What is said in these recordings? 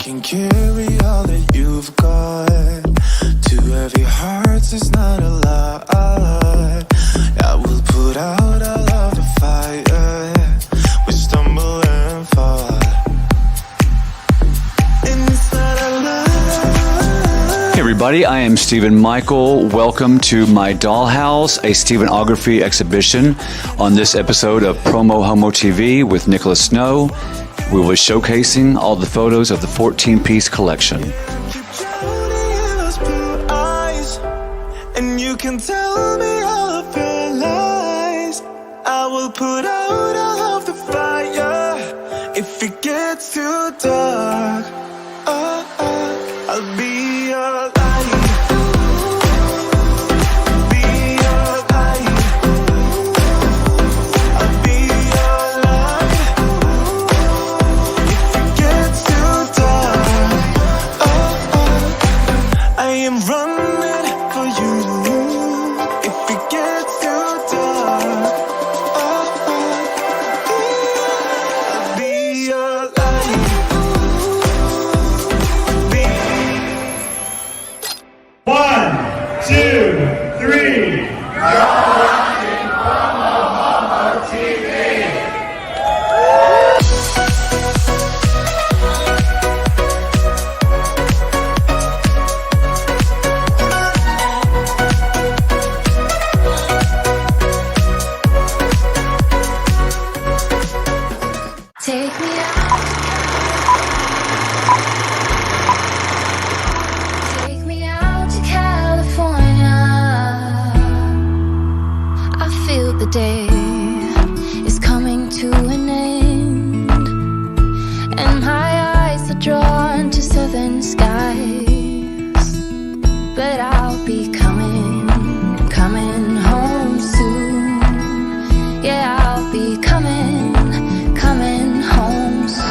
can carry all that you've got. Two heavy hearts is not a lot. I will put out all of the fire. We stumble and fall. Hey everybody, I am Stephen Michael. Welcome to my dollhouse, a Stephenography exhibition. On this episode of PromoHomo.TV with Nicholas Snow, we will be showcasing all the photos of the 14-piece collection. And you can tell me all of your lies. I will put out all of the fire if it gets too dark. I'll be your light. Be your light. I'll be your light. If it gets too dark, I am running for you. If it gets too dark, I'll be your light. One, two, three. You're watching PromoHomo.TV. Take me out. Take me out to California. I feel the day is coming to an end, and my eyes are drawn to southern skies. But I'll be coming home soon. Yeah, I'll be coming home soon.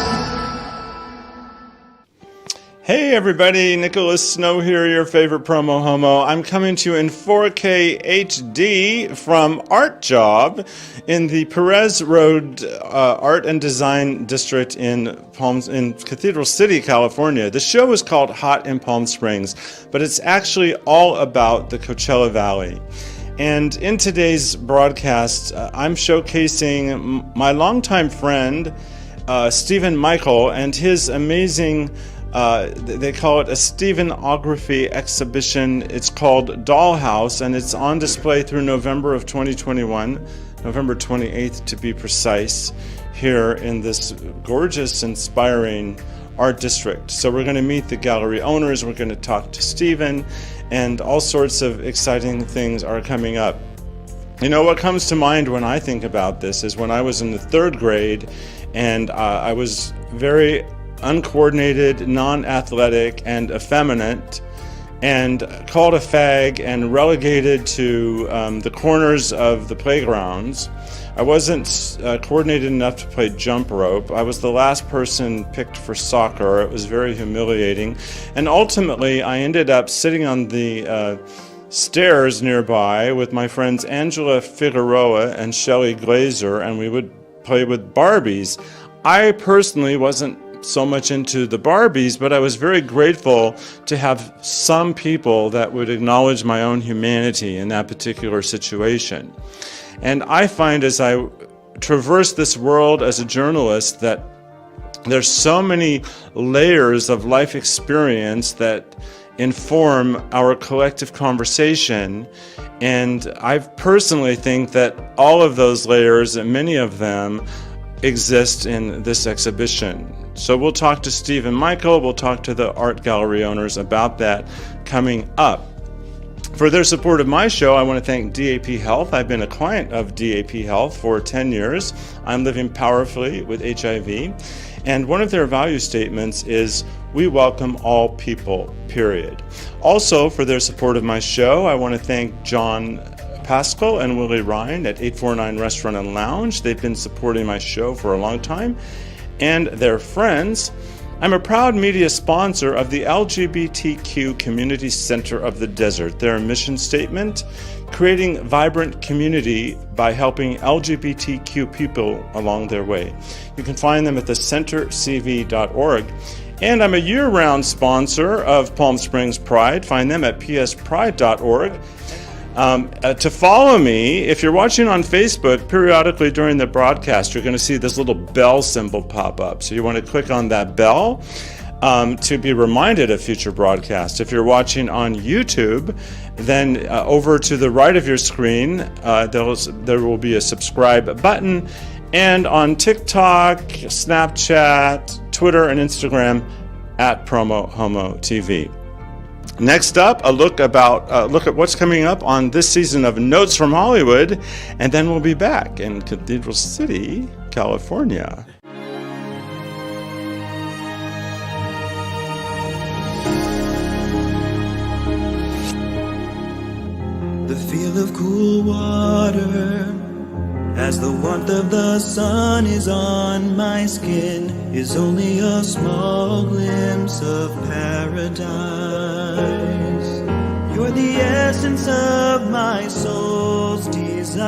Hey everybody, Nicholas Snow here, your favorite promo homo. I'm coming to you in 4K HD from Art Job in the Perez Art and Design District in Cathedral City, California. The show is called Hot in Palm Springs, but it's actually all about the Coachella Valley. And in today's broadcast, I'm showcasing my longtime friend, Stephen Michael, and his amazing they call it a Stephenography exhibition. It's called Dollhouse, and it's on display through November of 2021, November 28th to be precise, here in this gorgeous, inspiring art district. So we're going to meet the gallery owners, we're going to talk to Stephen, and all sorts of exciting things are coming up. You know, what comes to mind when I think about this is when I was in the third grade, and I was very uncoordinated, non-athletic, and effeminate, and called a fag and relegated to the corners of the playgrounds. I wasn't coordinated enough to play jump rope. I was the last person picked for soccer. It was very humiliating. And ultimately, I ended up sitting on the stairs nearby with my friends Angela Figueroa and Shelley Glazer, and we would play with Barbies. I personally wasn't so much into the Barbies, but I was very grateful to have some people that would acknowledge my own humanity in that particular situation. And I find as I traverse this world as a journalist that there's so many layers of life experience that inform our collective conversation. And I personally think that all of those layers, and many of them, exist in this exhibition. So we'll talk to Stephen Michael, we'll talk to the art gallery owners about that coming up. For their support of my show, I want to thank DAP Health. I've been a client of DAP Health for 10 years. I'm living powerfully with HIV. And one of their value statements is, we welcome all people, period. Also, for their support of my show, I want to thank John Pascal and Willie Ryan at 849 Restaurant and Lounge. They've been supporting my show for a long time. And their friends. I'm a proud media sponsor of the LGBTQ Community Center of the Desert. Their mission statement, creating vibrant community by helping LGBTQ people along their way. You can find them at thecentercv.org. And I'm a year-round sponsor of Palm Springs Pride. Find them at pspride.org. To follow me, if you're watching on Facebook, periodically during the broadcast, you're going to see this little bell symbol pop up. So you want to click on that bell to be reminded of future broadcasts. If you're watching on YouTube, then over to the right of your screen, there will be a subscribe button. And on TikTok, Snapchat, Twitter, and Instagram at PromoHomo.TV. Next up, a look at what's coming up on this season of Notes from Hollywood, and then we'll be back in Cathedral City, California. The feel of cool water as the warmth of the sun is on my skin is only a small glimpse of paradise. You're the essence of my soul's desire.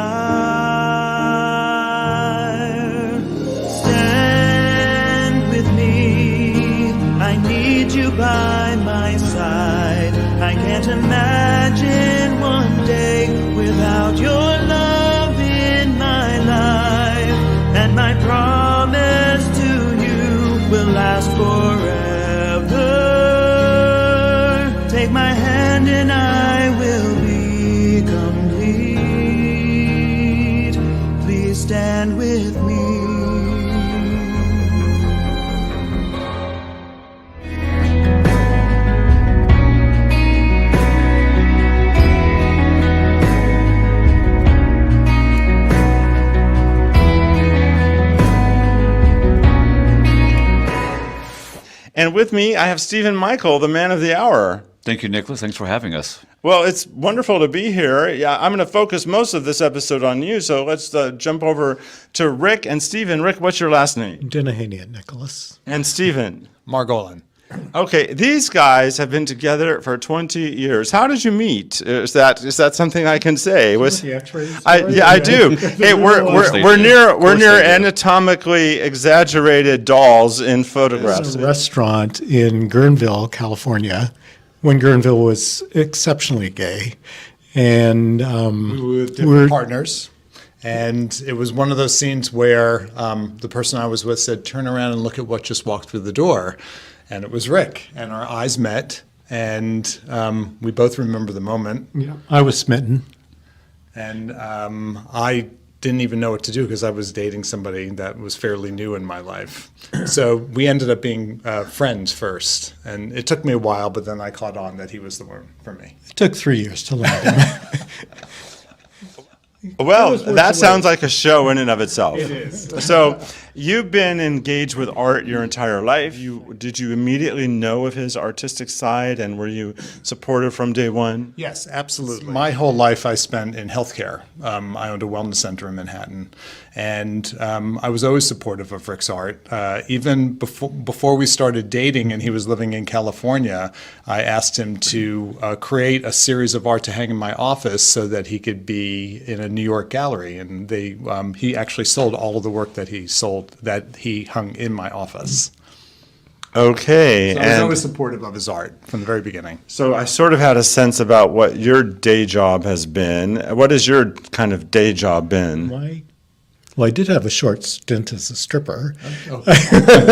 Stand with me, I need you by my side. I can't imagine one day without your love in my life, and my promise to you will last forever. Take my hand and I will be complete. Please stand with me. And with me, I have Stephen Michael, the man of the hour. Thank you, Nicholas. Thanks for having us. Well, it's wonderful to be here. Yeah, I'm going to focus most of this episode on you, so let's jump over to Rick and Stephen. Rick, what's your last name? Denahanian, Nicholas. And Stephen? Margolin. Okay, these guys have been together for 20 years. How did you meet? Is that something I can say? I do. Hey, we're near anatomically exaggerated dolls in photographs. There's a restaurant in Guerneville, California, when Guerneville was exceptionally gay, and We were different partners. And it was one of those scenes where the person I was with said, "Turn around and look at what just walked through the door." And it was Rick. And our eyes met, and we both remember the moment. yeah, I was smitten. And I didn't even know what to do because I was dating somebody that was fairly new in my life. So we ended up being friends first. And it took me a while, but then I caught on that he was the one for me. It took 3 years to land him. Well, that sounds like a show in and of itself. It is. So you've been engaged with art your entire life. Did you immediately know of his artistic side, and were you supportive from day one? Yes, absolutely. My whole life I spent in healthcare. I owned a wellness center in Manhattan, and I was always supportive of Rick's art. Even before we started dating and he was living in California, I asked him to create a series of art to hang in my office so that he could be in a New York gallery. And he actually sold all of the work that he hung in my office. Okay. So I was always supportive of his art from the very beginning. So I sort of had a sense about what your day job has been. What has your kind of day job been? Well, I did have a short stint as a stripper.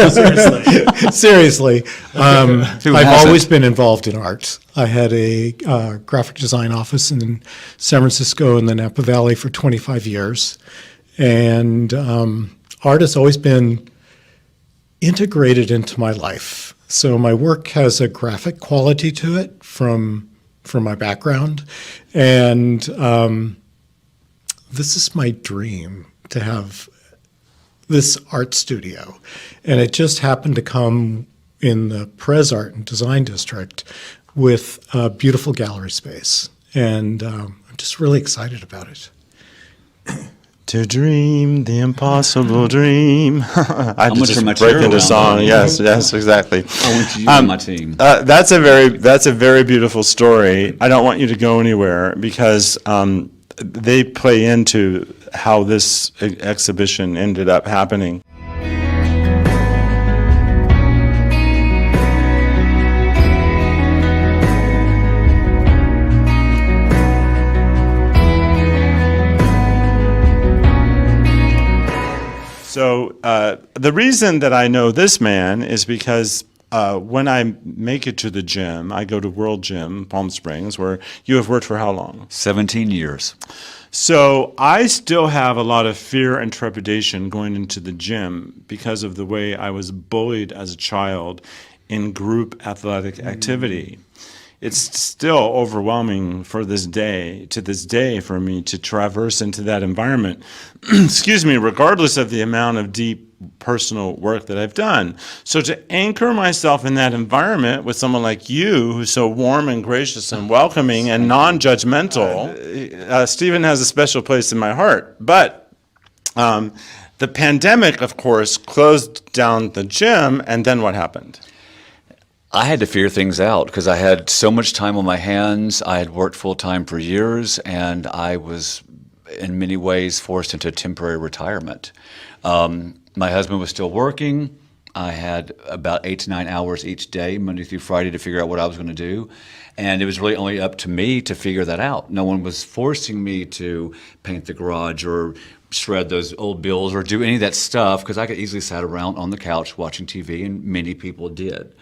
Seriously. Seriously. I've hasn't? always been involved in art. I had a graphic design office in San Francisco in the Napa Valley for 25 years. And art has always been integrated into my life. So my work has a graphic quality to it from my background. And this is my dream, to have this art studio. And it just happened to come in the Perez Art Design District with a beautiful gallery space. And I'm just really excited about it. To dream the impossible dream. I much just of my break chair into around song. that. Yes, exactly. I want you on my team. That's a very beautiful story. I don't want you to go anywhere because they play into how this exhibition ended up happening. the reason that I know this man is because when I make it to the gym, I go to World Gym, Palm Springs, where you have worked for how long? 17 years. So I still have a lot of fear and trepidation going into the gym because of the way I was bullied as a child in group athletic activity. It's still overwhelming to this day for me to traverse into that environment, excuse me, regardless of the amount of deep personal work that I've done. So to anchor myself in that environment with someone like you, who's so warm and gracious and welcoming and non-judgmental, Stephen has a special place in my heart. But the pandemic, of course, closed down the gym, and then what happened? I had to figure things out because I had so much time on my hands. I had worked full-time for years, and I was in many ways forced into temporary retirement. My husband was still working. I had about 8 to 9 hours each day, Monday through Friday, to figure out what I was going to do. And it was really only up to me to figure that out. No one was forcing me to paint the garage or shred those old bills or do any of that stuff, because I could easily sat around on the couch watching TV, and many people did.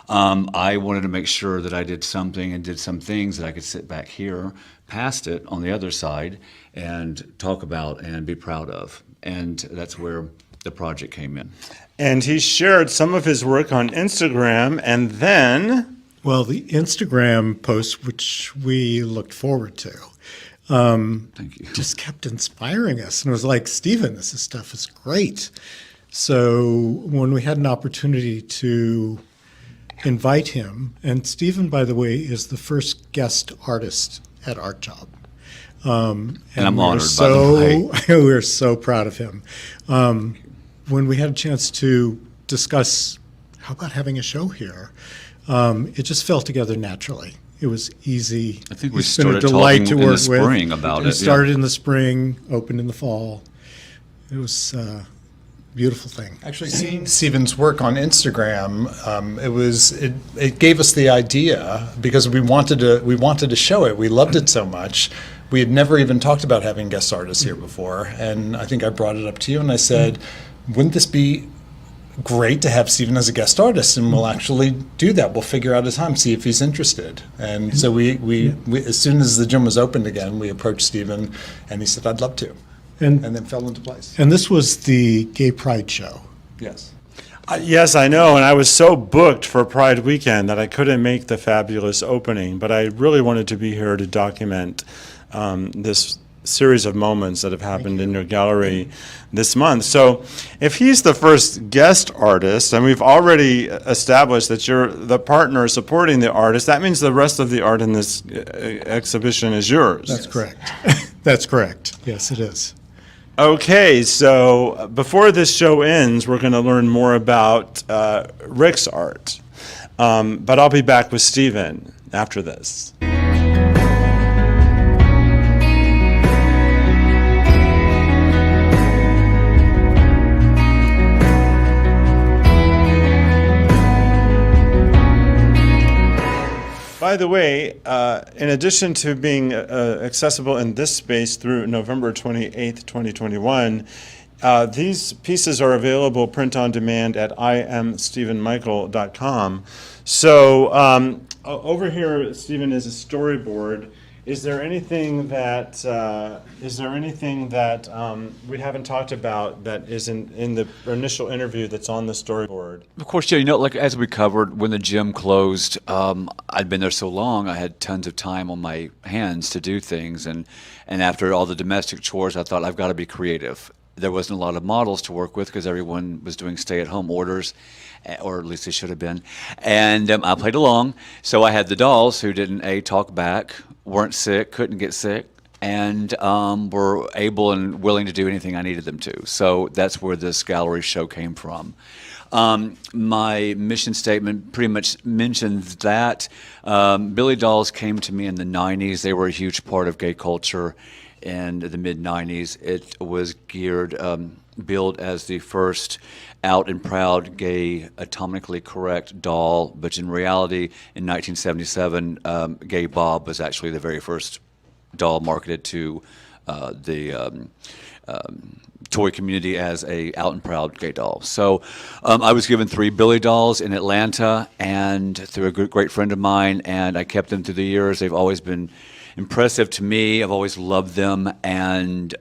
I wanted to make sure that I did something and did some things that I could sit back here past it on the other side and talk about and be proud of. And that's where the project came in. And he shared some of his work on Instagram, and then... Well, the Instagram post, which we looked forward to, Thank you. just kept inspiring us. And it was like, Stephen, this stuff is great. So when we had an opportunity to invite him, and Stephen, by the way, is the first guest artist at Art Job. And I'm honored, by the way. We're so proud of him. When we had a chance to discuss, how about having a show here, it just fell together naturally. It was easy. I think we It's been a started delight talking to in work the with. spring about it. It started in the spring, opened in the fall. It was a beautiful thing. Actually, seeing Stephen's work on Instagram, it gave us the idea because we wanted to show it. We loved it so much. We had never even talked about having guest artists here before, and I think I brought it up to you and I said, wouldn't this be great to have Stephen as a guest artist, and we'll actually do that. We'll figure out a time, see if he's interested. And so we as soon as the gym was opened again, we approached Stephen, and he said, I'd love to, and then fell into place. And this was the Gay Pride show. Yes. Yes, I know, and I was so booked for Pride weekend that I couldn't make the fabulous opening, but I really wanted to be here to document this series of moments that have happened in your gallery this month. So if he's the first guest artist, and we've already established that you're the partner supporting the artist, that means the rest of the art in this exhibition is yours. That's correct. That's correct. Yes, it is. Okay, so before this show ends, we're going to learn more about Rick's art. But I'll be back with Stephen after this. By the way, in addition to being accessible in this space through November 28th, 2021, these pieces are available print on demand at imstephenmichael.com. So over here, Stephen, is a storyboard. Is there anything that we haven't talked about that is in the initial interview that's on the storyboard? Of course, yeah, like as we covered, when the gym closed, I'd been there so long, I had tons of time on my hands to do things. And after all the domestic chores, I thought, I've got to be creative. There wasn't a lot of models to work with because everyone was doing stay-at-home orders, or at least they should have been. And I played along. So I had the dolls who didn't, talk back, weren't sick, couldn't get sick, and were able and willing to do anything I needed them to. So that's where this gallery show came from. My mission statement pretty much mentions that. Billy dolls came to me in the 90s. They were a huge part of gay culture in the mid-90s. It was geared, billed as the first out and proud gay, anatomically correct doll, but in reality, in 1977, Gay Bob was actually the very first doll marketed to the toy community as a out and proud gay doll. So I was given 3 Billy dolls in Atlanta and through a great friend of mine, and I kept them through the years. They've always been impressive to me. I've always loved them, and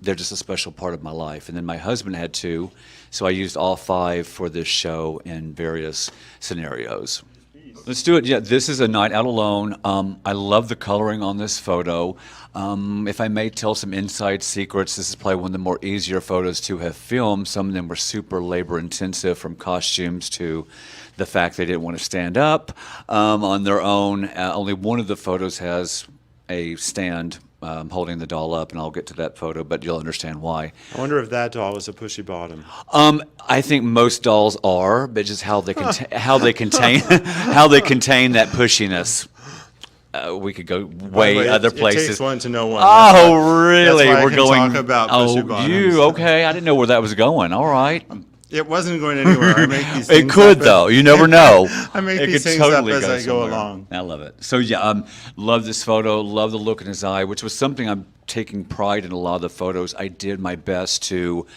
they're just a special part of my life. And then my husband had 2, so I used all 5 for this show in various scenarios. Let's do it. Yeah, this is A Night Out Alone. I love the coloring on this photo. If I may tell some inside secrets, this is probably one of the more easier photos to have filmed. Some of them were super labor intensive, from costumes to the fact they didn't want to stand up on their own. Only one of the photos has a stand holding the doll up, and I'll get to that photo, but you'll understand why. I wonder if that doll was a pushy bottom. I think most dolls are, but just how they how they contain how they contain that pushiness. We could go way other places. It takes one to know one. Oh, really? That's why I We're can going. talk about pushy bottoms. Okay? I didn't know where that was going. All right. It wasn't going anywhere. I make these It things could, up though. You never know. I make It these could things totally up as go I go somewhere. along. I love it. So yeah, love this photo. Love the look in his eye, which was something I'm taking pride in. A lot of the photos, I did my best to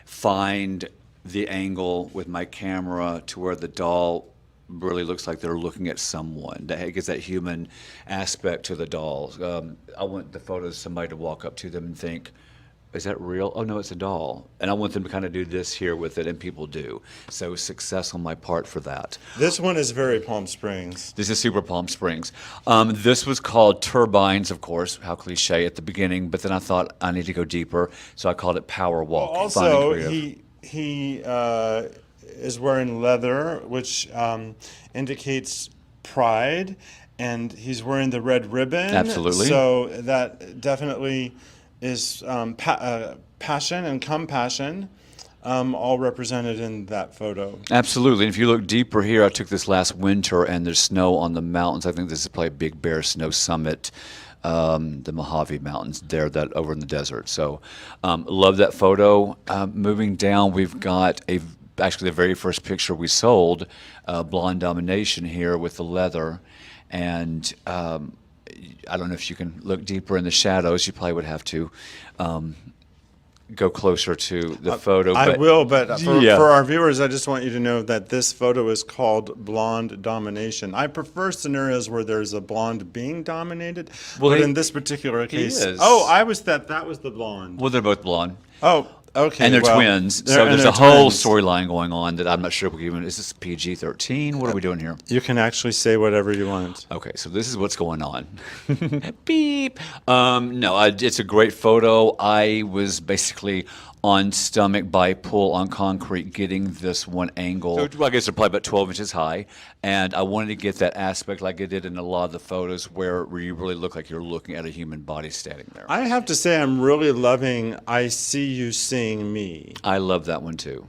find the angle with my camera to where the doll really looks like they're looking at someone. That gives that human aspect to the dolls. I want the photos, somebody to walk up to them and think, is that real? Oh, no, it's a doll. And I want them to kind of do this here with it, and people do. So success on my part for that. This one is very Palm Springs. This is super Palm Springs. This was called Turbines, of course, how cliche at the beginning, but then I thought I need to go deeper, so I called it Power Walk. Well, Fun and also, creative. he is wearing leather, which indicates pride, and he's wearing the red ribbon. Absolutely. So that definitely is passion and compassion, all represented in that photo. Absolutely. And if you look deeper here, I took this last winter, and there's snow on the mountains. I think this is probably Big Bear Snow Summit, the Mojave Mountains there, that over in the desert. So love that photo. Moving down, we've got actually the very first picture we sold, Blonde Domination here with the leather. And I don't know if you can look deeper in the shadows. You probably would have to go closer to the photo. I will, but for Yeah. our viewers, I just want you to know that this photo is called Blonde Domination. I prefer scenarios where there's a blonde being dominated, Well, but he- in this particular case, is. oh, I was that was the blonde. Well, they're both blonde. Oh, okay. And they're well, twins, they're- so and there's they're a whole twins. storyline going on that I'm not sure if we even. Is this PG-13? What are we doing here? You can actually say whatever you want. Okay, so this is what's going on. Beep. No, it's a great photo. I was basically on stomach by pull on concrete getting this one angle. So I guess they're probably about 12 inches high, and I wanted to get that aspect like I did in a lot of the photos where you really look like you're looking at a human body standing there. I have to say, I'm really loving I See You Seeing Me. I love that one too.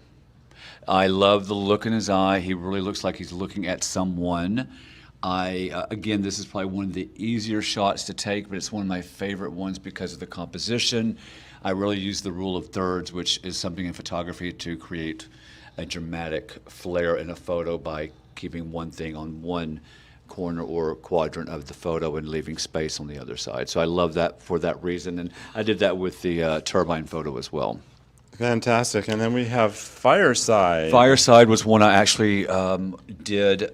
I love the look in his eye. He really looks like he's looking at someone. Again, this is probably one of the easier shots to take, but it's one of my favorite ones because of the composition. I really use the rule of thirds, which is something in photography to create a dramatic flair in a photo by keeping one thing on one corner or quadrant of the photo and leaving space on the other side. So I love that for that reason, and I did that with the turbine photo as well. Fantastic. And then we have Fireside. Fireside was one I actually did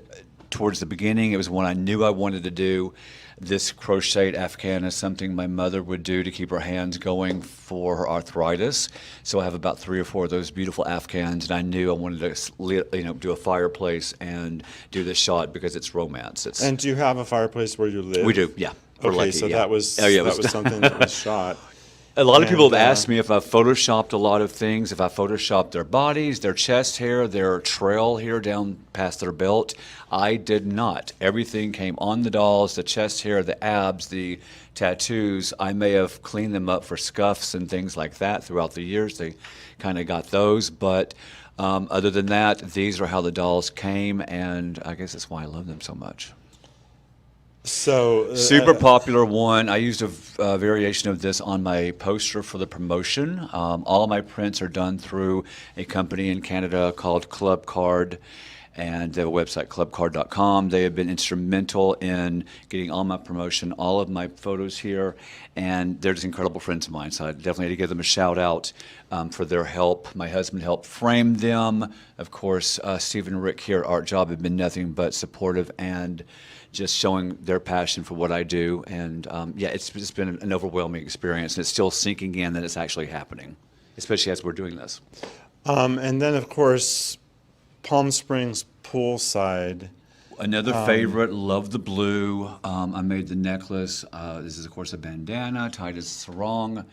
towards the beginning. It was one I knew I wanted to do. This crocheted Afghan is something my mother would do to keep her hands going for her arthritis. So I have about 3 or 4 of those beautiful Afghans, and I knew I wanted to, do a fireplace and do this shot because it's romance. And do you have a fireplace where you live? We do, yeah. We're Okay, lucky, so yeah. that was Oh, yeah, it that was something that was shot. A lot of people have And, asked me if I've photoshopped a lot of things, if I photoshopped their bodies, their chest hair, their trail hair down past their belt. I did not. Everything came on the dolls, the chest hair, the abs, the tattoos. I may have cleaned them up for scuffs and things like that throughout the years. They kind of got those, but other than that, these are how the dolls came, and I guess that's why I love them so much. So Super popular one. I used a variation of this on my poster for the promotion. All of my prints are done through a company in Canada called Club Card, and they have a website, clubcard.com. They have been instrumental in getting all my promotion, all of my photos here, and they're just incredible friends of mine. So I definitely need to give them a shout out for their help. My husband helped frame them. Of course, Steve and Rick here at Art Job have been nothing but supportive and just showing their passion for what I do. And yeah, it's been an overwhelming experience, and it's still sinking in that it's actually happening, especially as we're doing this. And then, of course, Palm Springs poolside. Another favorite, love the blue. I made the necklace. This is, of course, a bandana tied as sarong.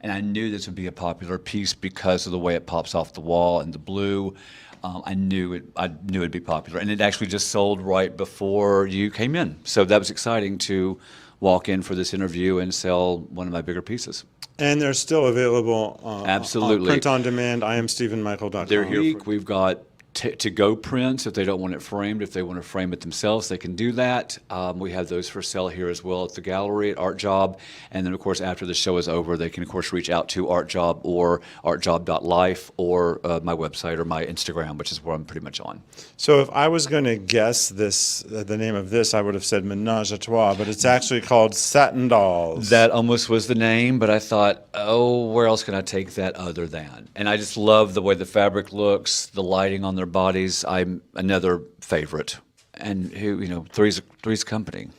And I knew this would be a popular piece because of the way it pops off the wall and the blue. I knew it'd be popular. And it actually just sold right before you came in. So that was exciting to walk in for this interview and sell one of my bigger pieces. And they're still available Absolutely. on print on demand, IamStephenMichael.com. They're here. We've got to-go prints if they don't want it framed. If they want to frame it themselves, they can do that. We have those for sale here as well at the gallery at Art Job. And then, of course, after the show is over, they can, of course, reach out to Art Job or artjob.life or my website or my Instagram, which is where I'm pretty much on. So if I was going to guess the name of this, I would have said Menage a Trois, but it's actually called Satin Dolls. That almost was the name, but I thought, oh, where else can I take that other than? And I just love the way the fabric looks, the lighting on their bodies. I'm another favorite. And who, Three's Company.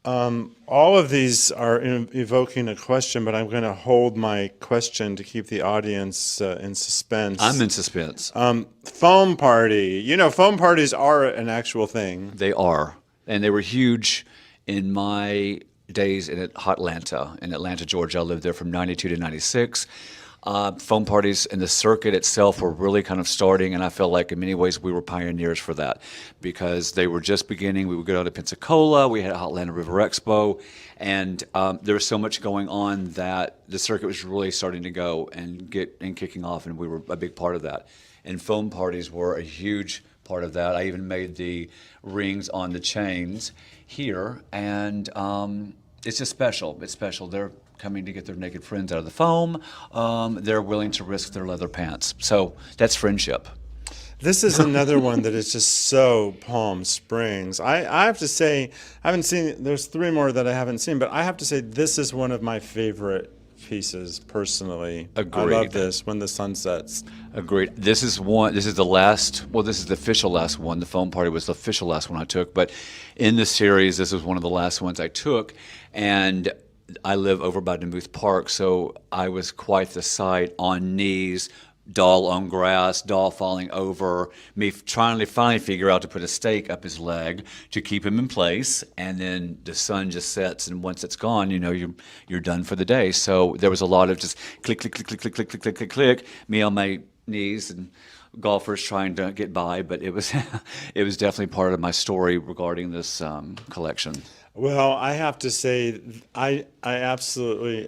All of these are evoking a question, but I'm going to hold my question to keep the audience in suspense. I'm in suspense. Foam party. Foam parties are an actual thing. They are. And they were huge in my days in Atlanta, Georgia. I lived there from 92 to 96. Foam parties and the circuit itself were really kind of starting, and I felt like in many ways we were pioneers for that because they were just beginning. We would go down to Pensacola, we had Atlanta River Expo, and there was so much going on that the circuit was really starting to go and kicking off, and we were a big part of that. And foam parties were a huge part of that. I even made the rings on the chains here, and it's just special. It's special. They're coming to get their naked friends out of the foam. They're willing to risk their leather pants. So that's friendship. This is another one that is just so Palm Springs. I have to say, I haven't seen, there's three more that I haven't seen, but I have to say this is one of my favorite pieces personally. Agreed. I love this, When the Sun Sets. Agreed. This is the last, well, this is the official last one. The foam party was the official last one I took, but in the series, this was one of the last ones I took, and I live over by DeMuth Park, so I was quite the sight, on knees, doll on grass, doll falling over, me trying to finally figure out to put a stake up his leg to keep him in place, and then the sun just sets, and once it's gone, you're done for the day. So there was a lot of just click, click, click, click, click, click, click, click, click, click, me on my knees, and golfers trying to get by, but it was it was definitely part of my story regarding this collection. Well, I have to say, I absolutely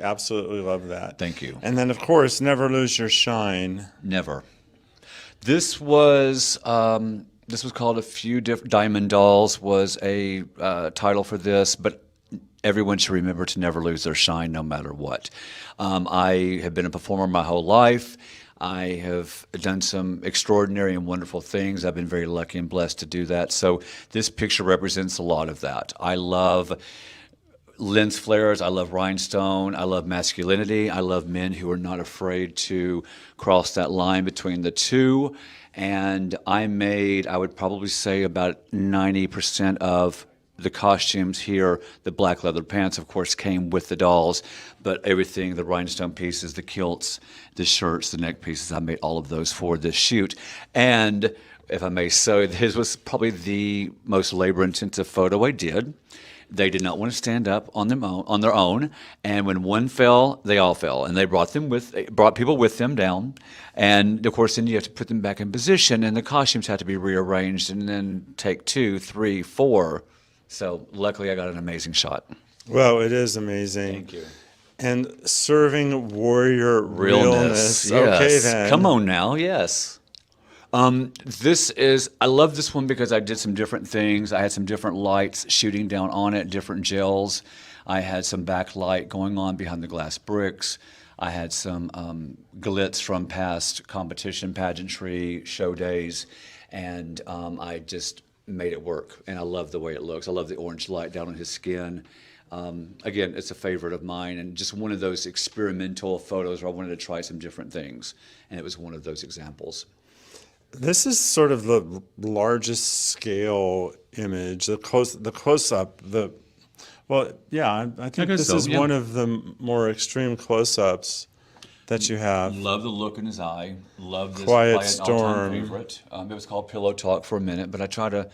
love that. Thank you. And then, of course, Never Lose Your Shine. Never. This was called A Few Diamond Dolls was a title for this, but everyone should remember to never lose their shine no matter what. I have been a performer my whole life. I have done some extraordinary and wonderful things. I've been very lucky and blessed to do that. So this picture represents a lot of that. I love lens flares. I love rhinestone. I love masculinity. I love men who are not afraid to cross that line between the two. And I made, I would probably say, about 90% of the costumes here. The black leather pants, of course, came with the dolls, but everything, the rhinestone pieces, the kilts, the shirts, the neck pieces, I made all of those for this shoot. And if I may say, his was probably the most labor-intensive photo I did. They did not want to stand up on their own, and when one fell, they all fell, and they brought people with them down, and of course, then you have to put them back in position, and the costumes had to be rearranged, and then take 2, 3, 4. So luckily, I got an amazing shot. Well, it is amazing. Thank you. And serving warrior realness. Yes. Okay, then. Come on now, yes. I love this one because I did some different things. I had some different lights shooting down on it, different gels. I had some backlight going on behind the glass bricks. I had some glitz from past competition, pageantry, show days. and I just made it work. And I love the way it looks. I love the orange light down on his skin. Again, it's a favorite of mine, and just one of those experimental photos where I wanted to try some different things, and it was one of those examples. This is sort of the largest scale image, the close up, I think guess this so, is yeah. one of the more extreme close-ups that you have. Love the look in his eye. Love this Quiet quiet all-time Storm. favorite. It was called Pillow Talk for a minute, but I try to,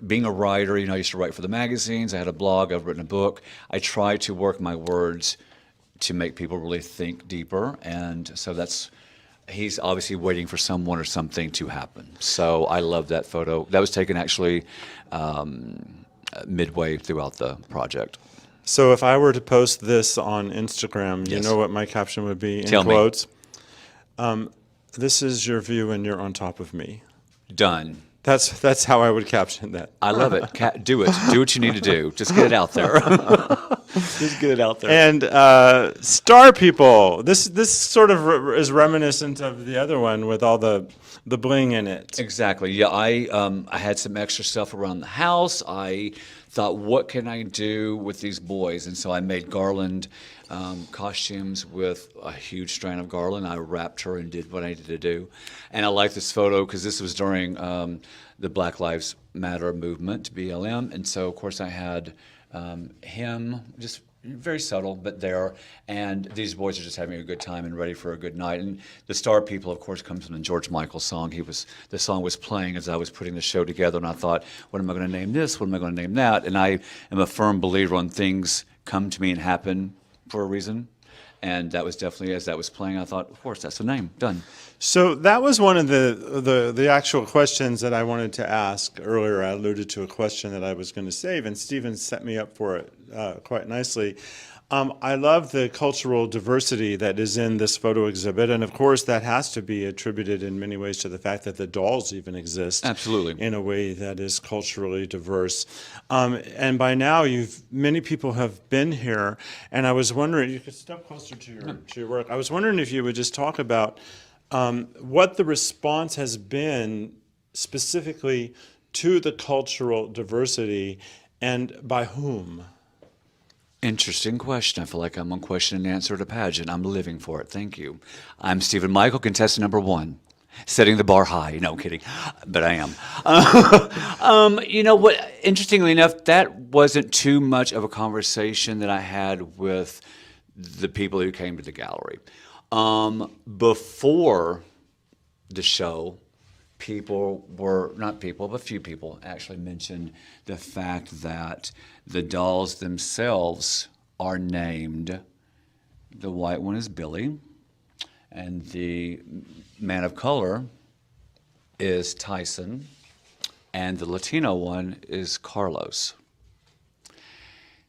being a writer, I used to write for the magazines. I had a blog. I've written a book. I try to work my words to make people really think deeper, and so he's obviously waiting for someone or something to happen. So I love that photo. That was taken actually midway throughout the project. So if I were to post this on Instagram, you Yes. know what my caption would be in Tell me. quotes? This is your view and you're on top of me. Done. That's how I would caption that. I love it. Do it. Do what you need to do. Just get it out there. Just get it out there. And star people. This sort of is reminiscent of the other one with all the bling in it. Exactly. Yeah, I had some extra stuff around the house. I thought, what can I do with these boys? And so I made garland costumes with a huge strand of garland. I wrapped her and did what I needed to do. And I like this photo because this was during the Black Lives Matter movement, BLM. And so, of course, I had him, just very subtle, but there. And these boys are just having a good time and ready for a good night. And the star people, of course, comes from the George Michael song. The song was playing as I was putting the show together, and I thought, what am I going to name this? What am I going to name that? And I am a firm believer on things come to me and happen for a reason. And that was definitely, as that was playing, I thought, of course, that's the name. Done. So that was one of the actual questions that I wanted to ask earlier. I alluded to a question that I was going to save, and Stephen set me up for it quite nicely. I love the cultural diversity that is in this photo exhibit, and of course that has to be attributed in many ways to the fact that the dolls even exist. Absolutely. In a way that is culturally diverse. And by now, many people have been here, and I was wondering, you could step closer to your work. I was wondering if you would just talk about what the response has been specifically to the cultural diversity, and by whom. Interesting question. I feel like I'm on question and answer at a pageant. I'm living for it. Thank you. I'm Stephen Michael, contestant number 1. Setting the bar high. No, I'm kidding. But I am. You know what? Interestingly enough, that wasn't too much of a conversation that I had with the people who came to the gallery. Before the show, a few people actually mentioned the fact that the dolls themselves are named. The white one is Billy, and the man of color is Tyson, and the Latino one is Carlos.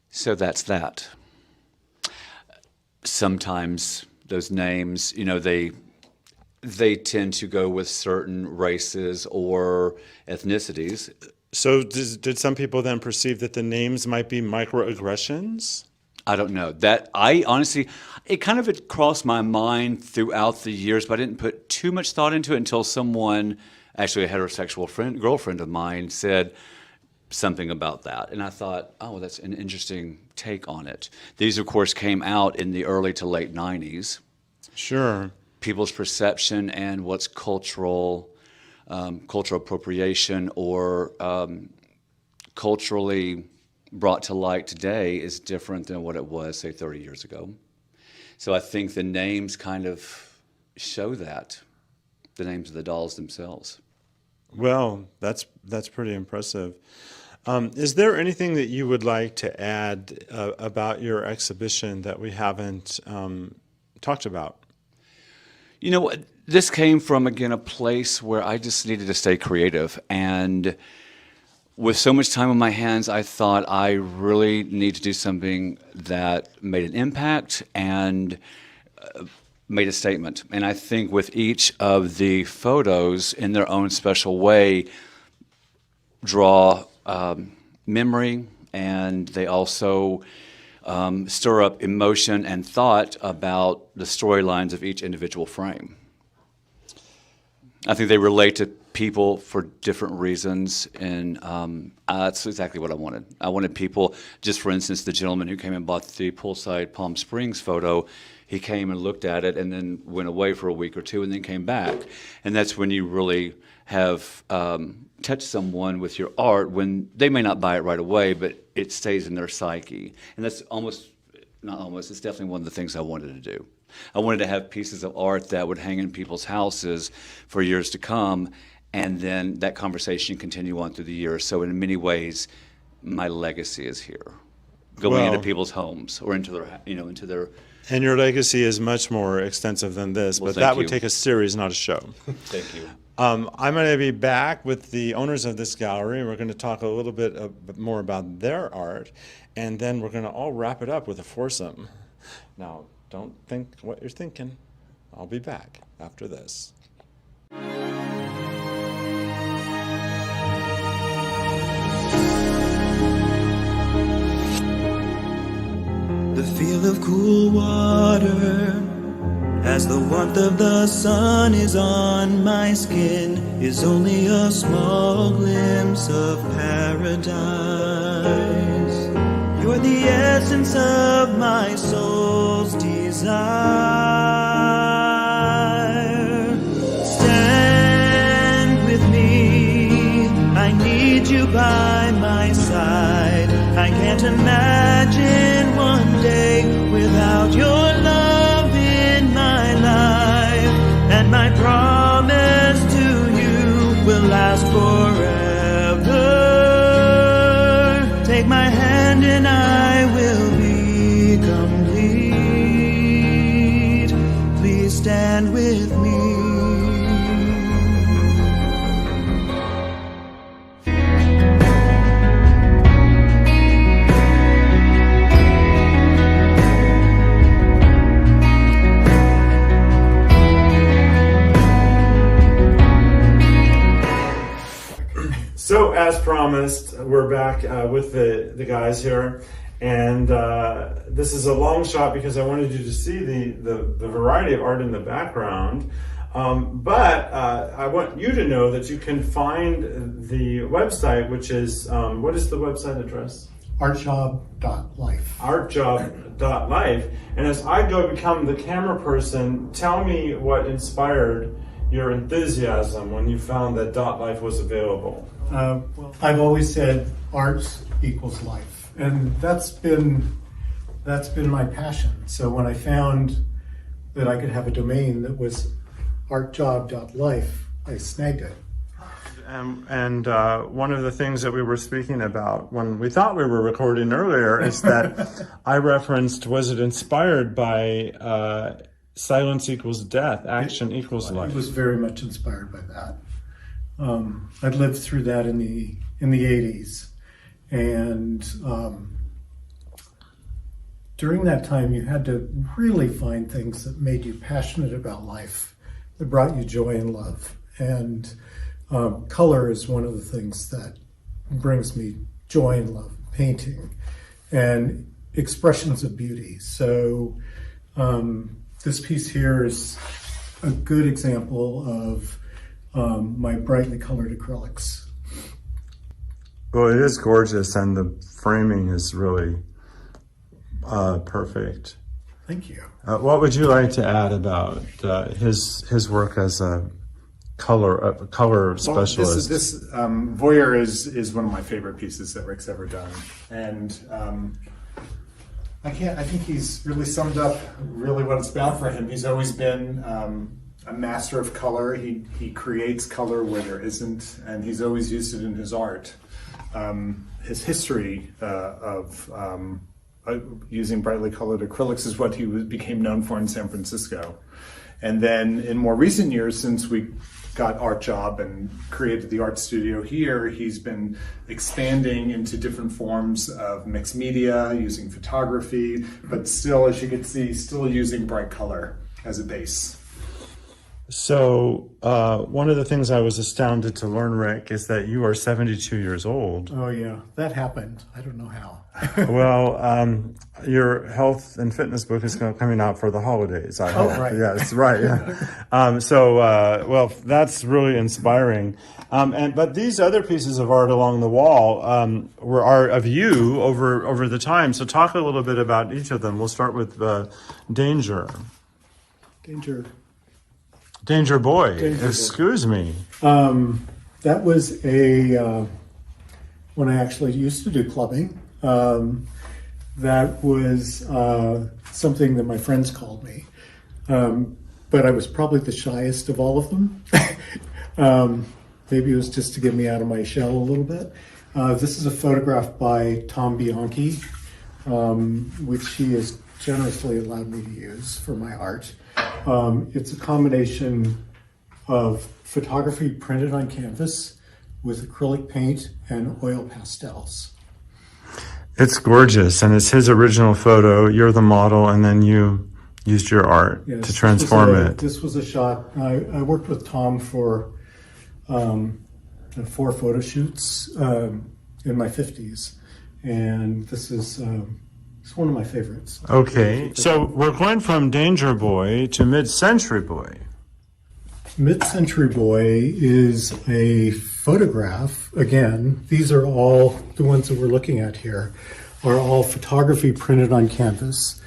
So that's that. Sometimes those names, they tend to go with certain races or ethnicities. So did some people then perceive that the names might be microaggressions? I don't know. It kind of had crossed my mind throughout the years, but I didn't put too much thought into it until someone, actually a heterosexual girlfriend of mine, said something about that. And I thought, oh, that's an interesting take on it. These, of course, came out in the early to late 90s. Sure. People's perception and what's cultural appropriation or culturally brought to light today is different than what it was, say, 30 years ago. So I think the names kind of show that, the names of the dolls themselves. Well, that's pretty impressive. Is there anything that you would like to add about your exhibition that we haven't talked about? This came from, again, a place where I just needed to stay creative. And with so much time on my hands, I thought I really need to do something that made an impact and made a statement. And I think with each of the photos, in their own special way, draw memory, and they also stir up emotion and thought about the storylines of each individual frame. I think they relate to people for different reasons, and that's exactly what I wanted. I wanted people, just for instance, the gentleman who came and bought the poolside Palm Springs photo, he came and looked at it and then went away for a week or two and then came back. And that's when you really have touched someone with your art, when they may not buy it right away, but it stays in their psyche. And that's it's definitely one of the things I wanted to do. I wanted to have pieces of art that would hang in people's houses for years to come, and then that conversation continue on through the years. So in many ways, my legacy is here, going into people's homes or into their. And your legacy is much more extensive than this, Well, but that would you. take a series, not a show. Thank you. I'm going to be back with the owners of this gallery, and we're going to talk a little bit more about their art, and then we're going to all wrap it up with a foursome. Now, don't think what you're thinking. I'll be back after this. The feel of cool water as the warmth of the sun is on my skin is only a small glimpse of paradise. You're the essence of my soul's desire. Stand with me, I need you by my side. I can't imagine one day without your love in my life. And my promise to you will last forever. Take my hand and I will be complete. Please stand with me. So, as promised, we're back with the guys here, and this is a long shot because I wanted you to see the variety of art in the background. But I want you to know that you can find the website, which is, what is the website address? Artjob.life. Artjob.life. And as I go become the camera person, tell me what inspired your enthusiasm when you found that .life was available. Well, I've always said art equals life, and that's been my passion. So when I found that I could have a domain that was artjob.life, I snagged it. And one of the things that we were speaking about when we thought we were recording earlier is that I referenced, was it inspired by silence equals death, action equals life? It was very much inspired by that. I'd lived through that in the 80s, and during that time you had to really find things that made you passionate about life, that brought you joy and love. And color is one of the things that brings me joy and love, painting and expressions of beauty. So this piece here is a good example of my brightly colored acrylics. Well, it is gorgeous, and the framing is really perfect. Thank you. What would you like to add about his work as a color specialist? This Voyeur is one of my favorite pieces that Rick's ever done, and I think he's really summed up really what it's about for him. He's always been a master of color. He creates color where there isn't, and he's always used it in his art. His history of using brightly colored acrylics is what he became known for in San Francisco. And then in more recent years, since we got Art Job and created the art studio here, he's been expanding into different forms of mixed media, using photography, but still, as you can see, still using bright color as a base. So, one of the things I was astounded to learn, Rick, is that you are 72 years old. Oh, yeah, that happened. I don't know how. Well, your health and fitness book is coming out for the holidays, I hope. right. Yes, right. Yeah. Well, that's really inspiring. But these other pieces of art along the wall are of you over the time. So talk a little bit about each of them. We'll start with Danger. Danger Boy. Excuse me. That was when I actually used to do clubbing. That was something that my friends called me. But I was probably the shyest of all of them. Maybe it was just to get me out of my shell a little bit. This is a photograph by Tom Bianchi, which he has generously allowed me to use for my art. It's a combination of photography printed on canvas with acrylic paint and oil pastels. It's gorgeous, and it's his original photo. You're the model, and then you used your art to transform it. This was a shot. I worked with Tom for 4 photo shoots in my 50s, and this is it's one of my favorites. Okay, so we're going from Danger Boy to Mid-Century Boy. Mid-Century Boy is a photograph. Again, these are all the ones that we're looking at here are all photography printed on canvas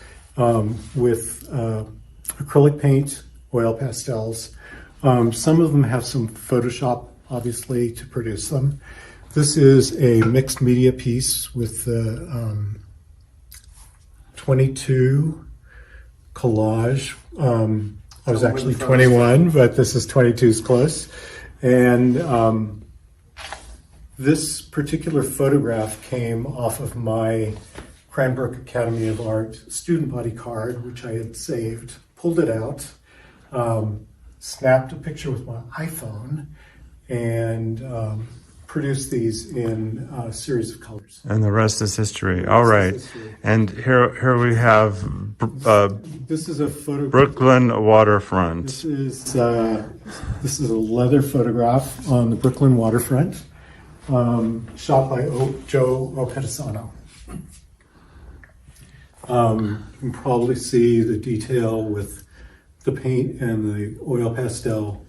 with acrylic paint, oil pastels. Some of them have some Photoshop, obviously, to produce them. This is a mixed media piece with the 22 collage. I was actually 21, but this is 22's close. And this particular photograph came off of my Cranbrook Academy of Art student body card, which I had saved, pulled it out, snapped a picture with my iPhone, and produced these in a series of colors. And the rest is history. All right. And here we have This is a photo. Brooklyn waterfront. This is a leather photograph on the Brooklyn waterfront, shot by Joe Opedisano. You can probably see the detail with the paint and the oil pastel.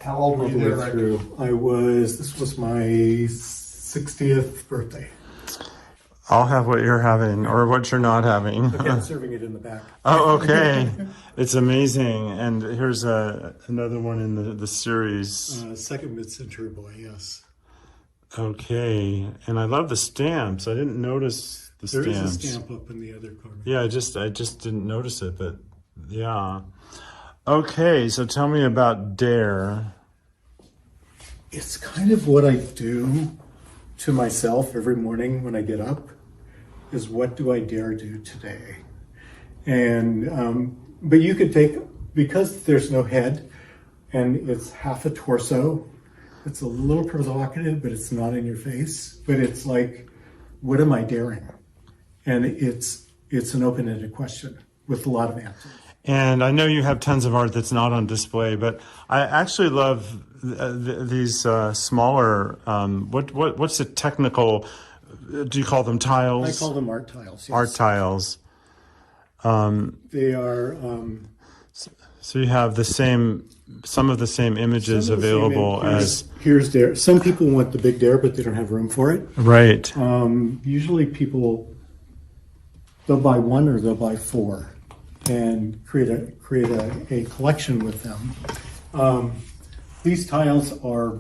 How old were you there, Rick? This was my 60th birthday. I'll have what you're having or what you're not having. Okay, I'm serving it in the back. Oh, okay. It's amazing. And here's another one in the series. Second Mid-Century Boy, yes. Okay. And I love the stamps. I didn't notice the stamps. There is a stamp up in the other corner. Yeah, I just didn't notice it, but yeah. Okay, so tell me about Dare. It's kind of what I do to myself every morning when I get up, is what do I dare do today? And, but you could take, because there's no head and it's half a torso, it's a little provocative, but it's not in your face. But it's like, what am I daring? And it's an open-ended question with a lot of answers. And I know you have tons of art that's not on display, but I actually love these smaller. What's the technical? Do you call them tiles? I call them art tiles. Yes. Art tiles. They are. So you have some of the same images available as. Here's Dare. Some people want the big Dare, but they don't have room for it. Right. Usually people, they'll buy one or they'll buy 4. And create a collection with them. These tiles are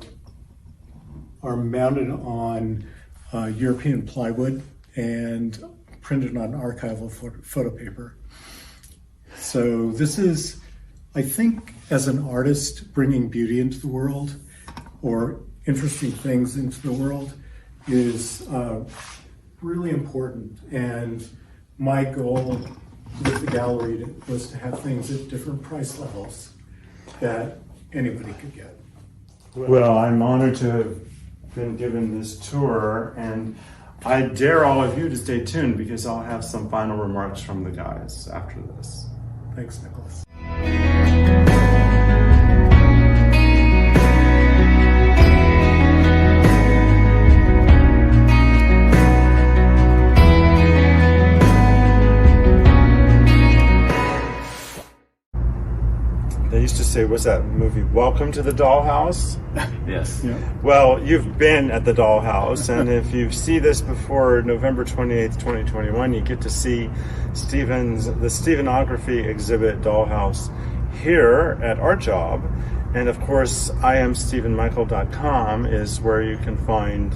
mounted on European plywood and printed on archival photo paper. So this is, I think, as an artist, bringing beauty into the world or interesting things into the world is really important. And my goal with the gallery was to have things at different price levels that anybody could get. Well, I'm honored to have been given this tour, and I dare all of you to stay tuned because I'll have some final remarks from the guys after this. Thanks, Nicholas. say, what's that movie, Welcome to the Dollhouse? Yes. Well, you've been at the Dollhouse, and if you see this before November 28th, 2021, you get to see the Stevenography exhibit Dollhouse here at Art Job. And of course, IamStephenMichael.com is where you can find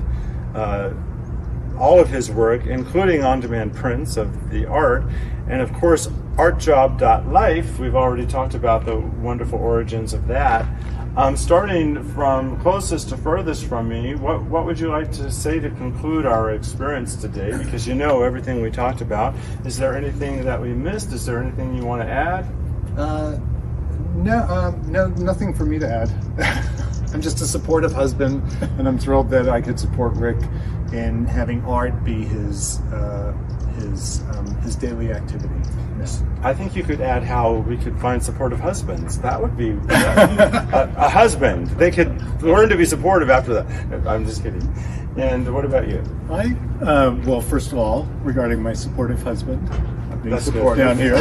all of his work, including on-demand prints of the art. And of course, artjob.life, we've already talked about the wonderful origins of that. Starting from closest to furthest from me, what would you like to say to conclude our experience today? Because you know everything we talked about. Is there anything that we missed? Is there anything you want to add? No, nothing for me to add. I'm just a supportive husband, and I'm thrilled that I could support Rick in having art be his daily activity. Yes. I think you could add how we could find supportive husbands. That would be a husband. They could learn to be supportive after that. I'm just kidding. And what about you? Well, first of all, regarding my supportive husband, I'm being That's supportive good. down here.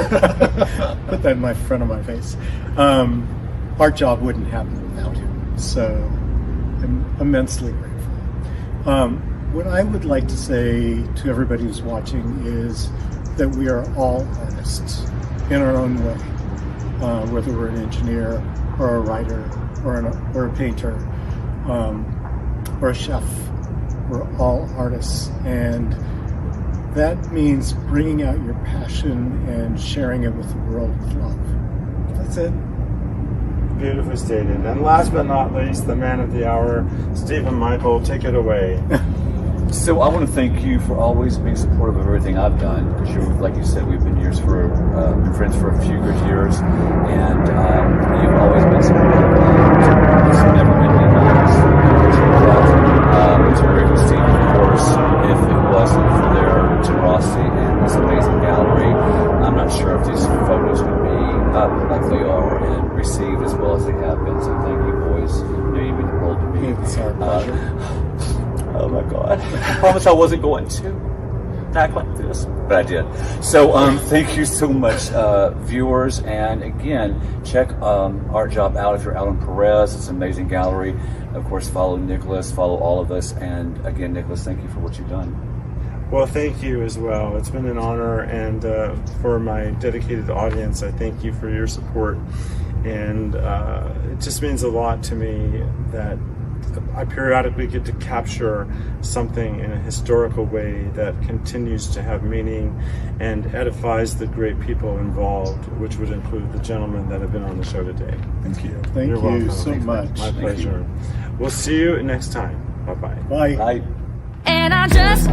Put that in my front of my face. Art Job wouldn't happen without him, so I'm immensely grateful. What I would like to say to everybody who's watching is that we are all artists in our own way, whether we're an engineer or a writer or a painter or a chef. We're all artists, and that means bringing out your passion and sharing it with the world with love. That's it. Beautifully stated. And last but not least, the man of the hour, Stephen Michael, take it away. So I want to thank you for always being supportive of everything I've done, because like you said, we've been friends for a few good years, and you've always been supportive. It's never been any nice. To Rick and Steve, of course, if it wasn't for their generosity and this amazing gallery, I'm not sure if these photos would be up like they are and received as well as they have been. So thank you, boys. You mean the world to me. It's our pleasure. Oh my God. I promise I wasn't going to act like this, but I did. So thank you so much, viewers. And again, check Art Job out if you're out on Perez. It's an amazing gallery. Of course, follow Nicholas, follow all of us. And again, Nicholas, thank you for what you've done. Well, thank you as well. It's been an honor, and for my dedicated audience, I thank you for your support. And it just means a lot to me that I periodically get to capture something in a historical way that continues to have meaning and edifies the great people involved, which would include the gentlemen that have been on the show today. Thank you. Thank You're you welcome. so much. My pleasure. We'll see you next time. Bye-bye. Bye. Bye. And I just